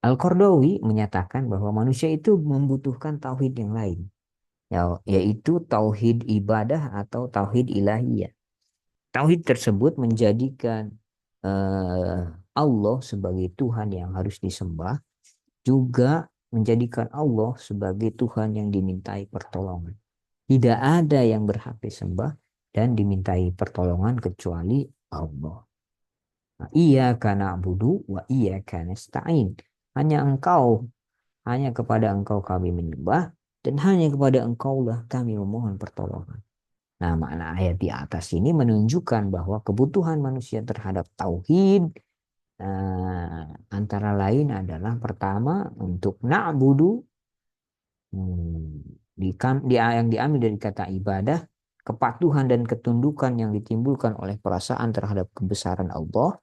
Al-Qardawi menyatakan bahwa manusia itu membutuhkan tauhid yang lain, yaitu tauhid ibadah atau tauhid ilahiyah. Tauhid tersebut menjadikan Allah sebagai Tuhan yang harus disembah, juga menjadikan Allah sebagai Tuhan yang dimintai pertolongan. Tidak ada yang berhak disembah dan dimintai pertolongan kecuali Allah. Nah, iyyaka na'budu wa iyyaka nasta'in. Hanya kepada engkau kami menyembah dan hanya kepada engkaulah kami memohon pertolongan. Nah, makna ayat di atas ini menunjukkan bahwa kebutuhan manusia terhadap tauhid antara lain adalah pertama untuk na'budu, yang diambil dari kata ibadah, kepatuhan dan ketundukan yang ditimbulkan oleh perasaan terhadap kebesaran Allah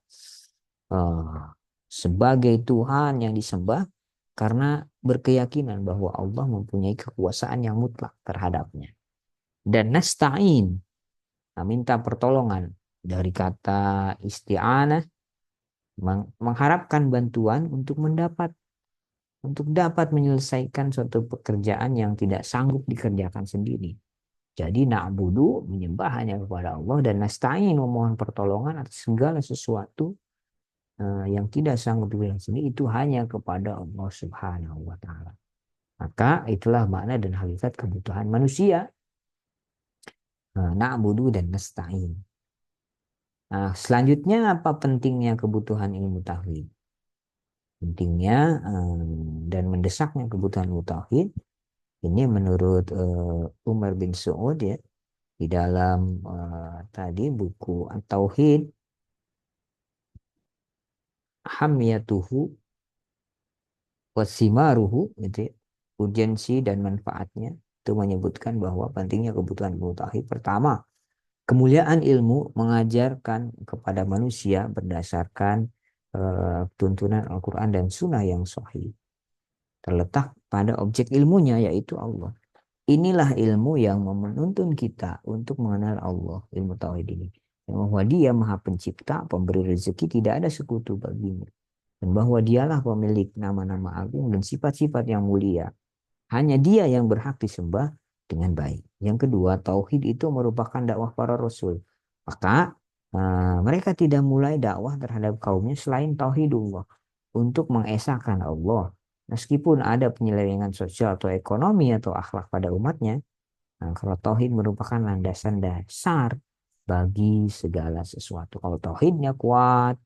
sebagai Tuhan yang disembah karena berkeyakinan bahwa Allah mempunyai kekuasaan yang mutlak terhadapnya. Dan nasta'in, minta pertolongan dari kata isti'anah, mengharapkan bantuan untuk dapat menyelesaikan suatu pekerjaan yang tidak sanggup dikerjakan sendiri. Jadi na'budu menyembah hanya kepada Allah dan nasta'in memohon pertolongan atas segala sesuatu yang tidak sanggup dikerjakan sendiri itu hanya kepada Allah Subhanahu wa taala. Maka itulah makna dan hakikat kebutuhan manusia. Na'budu dan nasta'in. Nah, selanjutnya apa pentingnya kebutuhan ilmu tauhid? Pentingnya dan mendesaknya kebutuhan ilmu tauhid ini menurut Umar bin Saud ya di dalam tadi buku At-Tauhid Hamyatuhu Wasimaruhu gitu ya, urgensi dan manfaatnya itu menyebutkan bahwa pentingnya kebutuhan ilmu tauhid. Pertama, kemuliaan ilmu mengajarkan kepada manusia berdasarkan tuntunan Al-Quran dan Sunnah yang sahih. Terletak pada objek ilmunya yaitu Allah. Inilah ilmu yang menuntun kita untuk mengenal Allah, ilmu tauhid ini. Yang bahwa Dia Maha Pencipta, pemberi rezeki, tidak ada sekutu baginya. Dan bahwa Dialah pemilik nama-nama agung dan sifat-sifat yang mulia. Hanya Dia yang berhak disembah dengan baik. Yang kedua, tauhid itu merupakan dakwah para rasul. Maka mereka tidak mulai dakwah terhadap kaumnya selain tauhidullah untuk mengesahkan Allah. Meskipun ada penyelewengan sosial atau ekonomi atau akhlak pada umatnya, nah, kalau tauhid merupakan landasan dasar bagi segala sesuatu. Kalau tauhidnya kuat,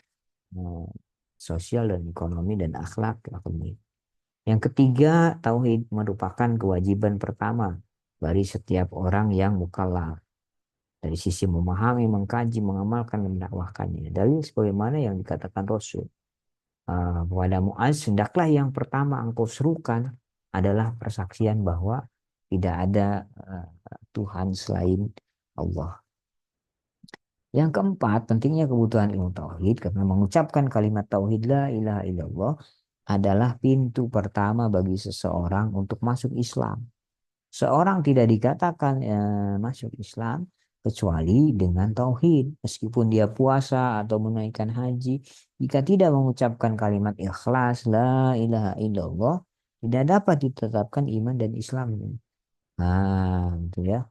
eh, sosial dan ekonomi dan akhlak akan baik. Yang ketiga, tauhid merupakan kewajiban pertama bagi setiap orang yang mukallaf dari sisi memahami, mengkaji, mengamalkan dan mendakwahkannya. Dalil sebagaimana yang dikatakan Rasul kepada Muaz, hendaklah yang pertama engkau serukan adalah persaksian bahwa tidak ada Tuhan selain Allah. Yang keempat, pentingnya kebutuhan ilmu tauhid karena mengucapkan kalimat tauhid la ilaha illallah adalah pintu pertama bagi seseorang untuk masuk Islam. Seorang tidak dikatakan masuk Islam kecuali dengan tauhid. Meskipun dia puasa atau menunaikan haji, jika tidak mengucapkan kalimat ikhlas la ilaha illallah, tidak dapat ditetapkan iman dan Islamnya. Nah, itu ya.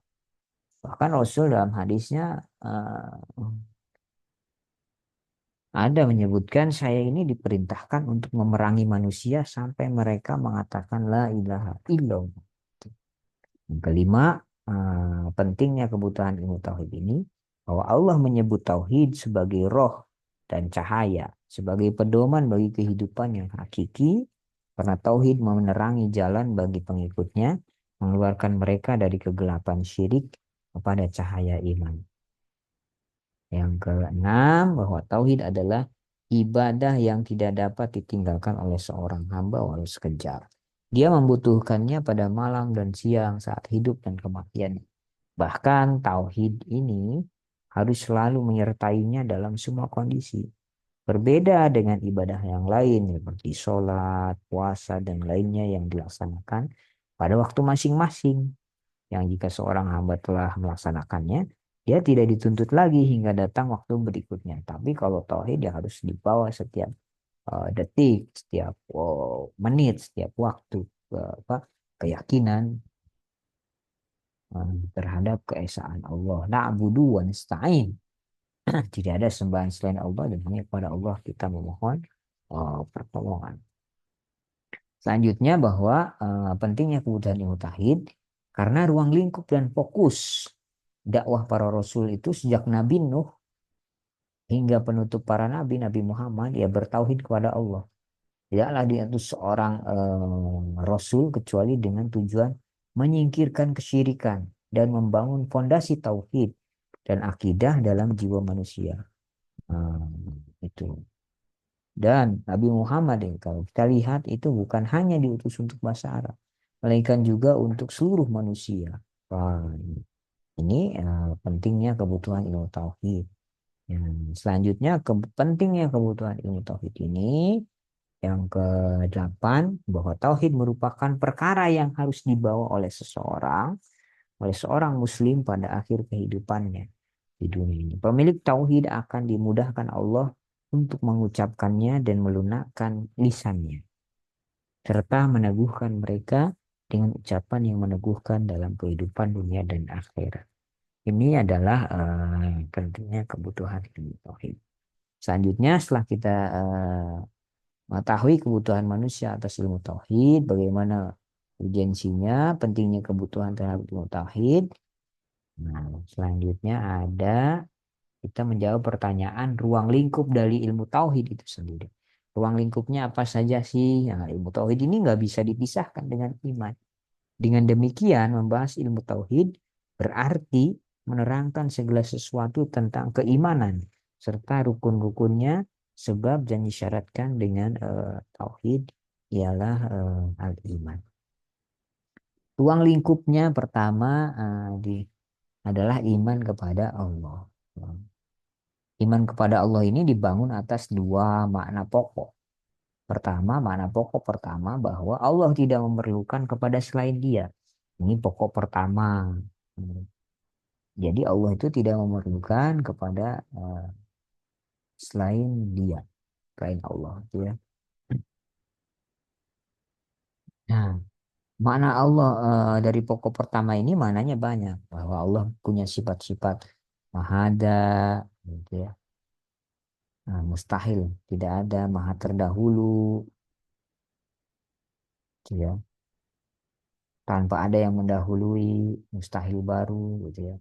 Bahkan Rasul dalam hadisnya ada menyebutkan saya ini diperintahkan untuk memerangi manusia sampai mereka mengatakan la ilaha illallah. Yang kelima, pentingnya kebutuhan ilmu tauhid ini bahwa Allah menyebut tauhid sebagai roh dan cahaya, sebagai pedoman bagi kehidupan yang hakiki, karena tauhid menerangi jalan bagi pengikutnya, mengeluarkan mereka dari kegelapan syirik kepada cahaya iman. Yang keenam, bahwa tauhid adalah ibadah yang tidak dapat ditinggalkan oleh seorang hamba walau sekejap. Dia membutuhkannya pada malam dan siang saat hidup dan kematian. Bahkan tauhid ini harus selalu menyertainya dalam semua kondisi. Berbeda dengan ibadah yang lain seperti sholat, puasa, dan lainnya yang dilaksanakan pada waktu masing-masing yang jika seorang hamba telah melaksanakannya, dia tidak dituntut lagi hingga datang waktu berikutnya. Tapi kalau tauhid dia harus dibawa setiap detik, setiap menit, setiap waktu keyakinan terhadap keesaan Allah. Na'budu wa nasta'in. Tidak ada sembahan selain Allah dan hanya kepada Allah kita memohon pertolongan. Selanjutnya bahwa pentingnya kebutuhan ilmu tauhid karena ruang lingkup dan fokus dakwah para rasul itu sejak Nabi Nuh hingga penutup para nabi, Nabi Muhammad, ya bertauhid kepada Allah. Tidaklah diutus seorang rasul kecuali dengan tujuan menyingkirkan kesyirikan dan membangun fondasi tauhid dan akidah dalam jiwa manusia. Itu. Dan Nabi Muhammad kalau kita lihat itu bukan hanya diutus untuk bahasa Arab, melainkan juga untuk seluruh manusia. Wah, ini pentingnya kebutuhan ilmu tauhid. Selanjutnya pentingnya kebutuhan ilmu tauhid ini yang ke-8 bahwa tauhid merupakan perkara yang harus dibawa oleh seorang muslim pada akhir kehidupannya di dunia ini. Pemilik tauhid akan dimudahkan Allah untuk mengucapkannya dan melunakkan lisannya serta meneguhkan mereka dengan ucapan yang meneguhkan dalam kehidupan dunia dan akhirat. Ini adalah pentingnya kebutuhan ilmu tauhid. Selanjutnya setelah kita mengetahui kebutuhan manusia atas ilmu tauhid, bagaimana urgensinya, pentingnya kebutuhan terhadap ilmu tauhid. Nah, selanjutnya ada kita menjawab pertanyaan ruang lingkup dari ilmu tauhid itu sendiri. Ruang lingkupnya apa saja sih? Nah, ilmu tauhid ini nggak bisa dipisahkan dengan iman. Dengan demikian, membahas ilmu tauhid berarti menerangkan segala sesuatu tentang keimanan serta rukun-rukunnya, sebab dan disyaratkan dengan tauhid ialah al-iman. Ruang lingkupnya pertama adalah iman kepada Allah. Iman kepada Allah ini dibangun atas dua makna pokok. Pertama, makna pokok pertama bahwa Allah tidak memerlukan kepada selain Dia. Ini pokok pertama. Jadi Allah itu tidak memerlukan kepada selain Dia, selain Allah, gitu ya. Nah, makna Allah dari pokok pertama ini maknanya banyak bahwa Allah punya sifat-sifat mahada, gitu ya. Nah, mustahil tidak ada maha terdahulu, gitu ya. Tanpa ada yang mendahului, mustahil baru, gitu ya.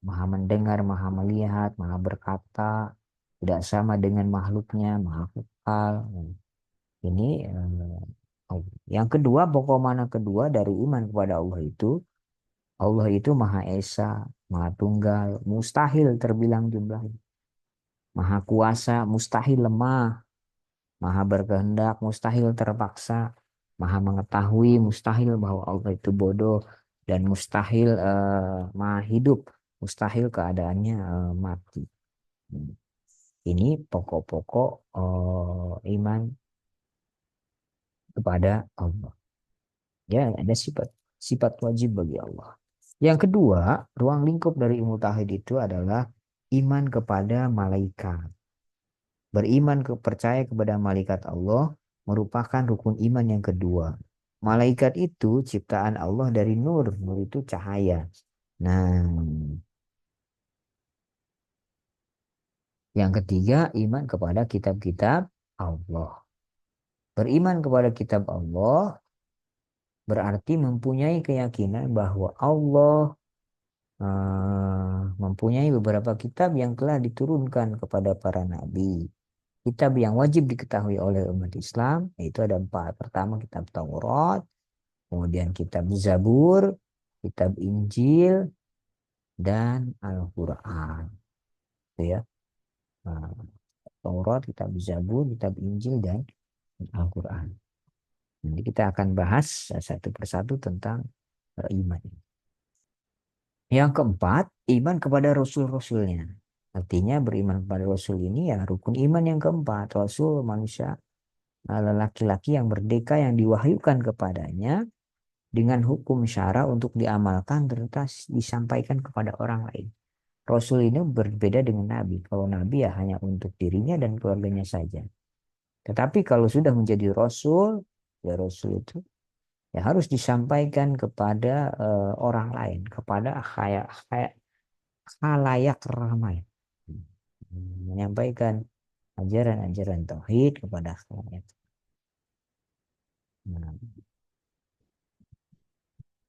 Maha mendengar, maha melihat, maha berkata, tidak sama dengan makhluknya, maha kekal. Ini Allah. Yang kedua, pokok mana kedua dari iman kepada Allah itu Maha Esa, Maha Tunggal, mustahil terbilang jumlahnya. Maha Kuasa, mustahil lemah, Maha Berkehendak, mustahil terpaksa, Maha Mengetahui, mustahil bahwa Allah itu bodoh, dan mustahil Maha Hidup, mustahil keadaannya mati. Ini pokok-pokok iman kepada Allah. Ya, ada sifat wajib bagi Allah. Yang kedua, ruang lingkup dari ilmu tauhid itu adalah iman kepada malaikat. Beriman percaya kepada malaikat Allah merupakan rukun iman yang kedua. Malaikat itu ciptaan Allah dari nur. Nur itu cahaya. Nah, yang ketiga, iman kepada kitab-kitab Allah. Beriman kepada kitab Allah berarti mempunyai keyakinan bahwa Allah mempunyai beberapa kitab yang telah diturunkan kepada para nabi. Kitab yang wajib diketahui oleh umat Islam, yaitu ada empat. Pertama, kitab Taurat, kemudian kitab Zabur, kitab Injil, dan Al-Quran. Itu ya. Nah, Taurat, kitab Zabur, kitab Injil, dan Al-Quran. Nanti kita akan bahas satu persatu tentang iman. Yang keempat, iman kepada Rasul-Rasulnya. Artinya beriman kepada Rasul ini ya rukun iman yang keempat. Rasul manusia laki-laki yang merdeka yang diwahyukan kepadanya dengan hukum syara untuk diamalkan serta disampaikan kepada orang lain. Rasul ini berbeda dengan Nabi. Kalau Nabi ya hanya untuk dirinya dan keluarganya saja. Tetapi kalau sudah menjadi Rasul, ya Rasul itu ya harus disampaikan kepada orang lain, kepada kayak kayak khalayak ramai. Menyampaikan ajaran-ajaran tauhid kepada khalayak. Nah,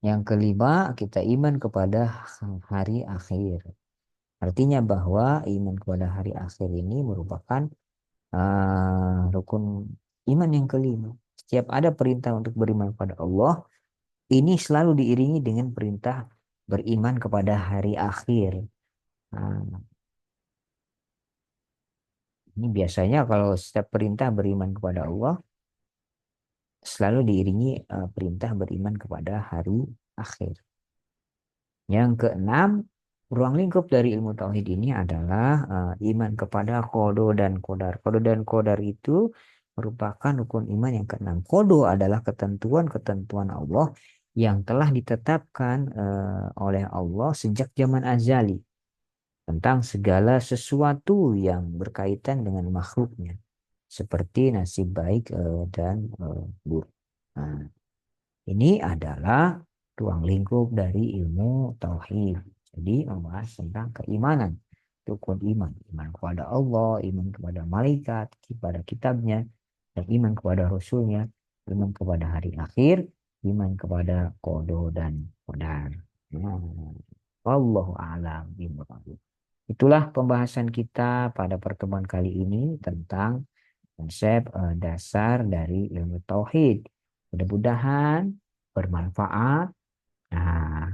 yang kelima, kita iman kepada hari akhir. Artinya bahwa iman kepada hari akhir ini merupakan rukun iman yang kelima. Setiap ada perintah untuk beriman kepada Allah, ini selalu diiringi dengan perintah beriman kepada hari akhir. Nah, ini biasanya kalau setiap perintah beriman kepada Allah, selalu diiringi perintah beriman kepada hari akhir. Yang keenam, ruang lingkup dari ilmu tauhid ini adalah iman kepada kodo dan kodar. Kodo dan kodar itu merupakan rukun iman yang keenam. Kodo adalah ketentuan-ketentuan Allah yang telah ditetapkan oleh Allah sejak zaman azali tentang segala sesuatu yang berkaitan dengan makhluknya, seperti nasib baik dan buruk. Nah, ini adalah ruang lingkup dari ilmu tauhid. Jadi membahas tentang keimanan, rukun iman, iman kepada Allah, iman kepada malaikat, kepada kitabnya, dan iman kepada rasulnya, iman kepada hari akhir, iman kepada kodo dan qadar. Nah, wallahu a'lam bishawab. Itulah pembahasan kita pada pertemuan kali ini tentang konsep dasar dari ilmu tauhid. Mudah-mudahan bermanfaat, nah,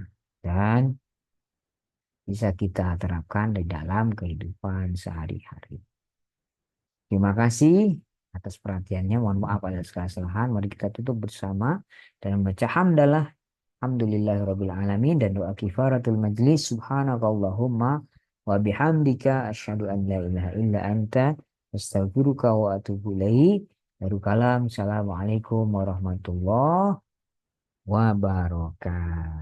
dan bisa kita terapkan di dalam kehidupan sehari-hari. Terima kasih atas perhatiannya. Mohon maaf ada segala kesalahan. Mari kita tutup bersama dan membaca hamdalah. Alhamdulillahirabbil alamin dan doa kifaratul majlis. Subhanakallahumma wa bihamdika asyhadu an la ilaha illa anta astaghfiruka wa atubu ilaik. Baru kalam. Assalamualaikum warahmatullahi wabarakatuh.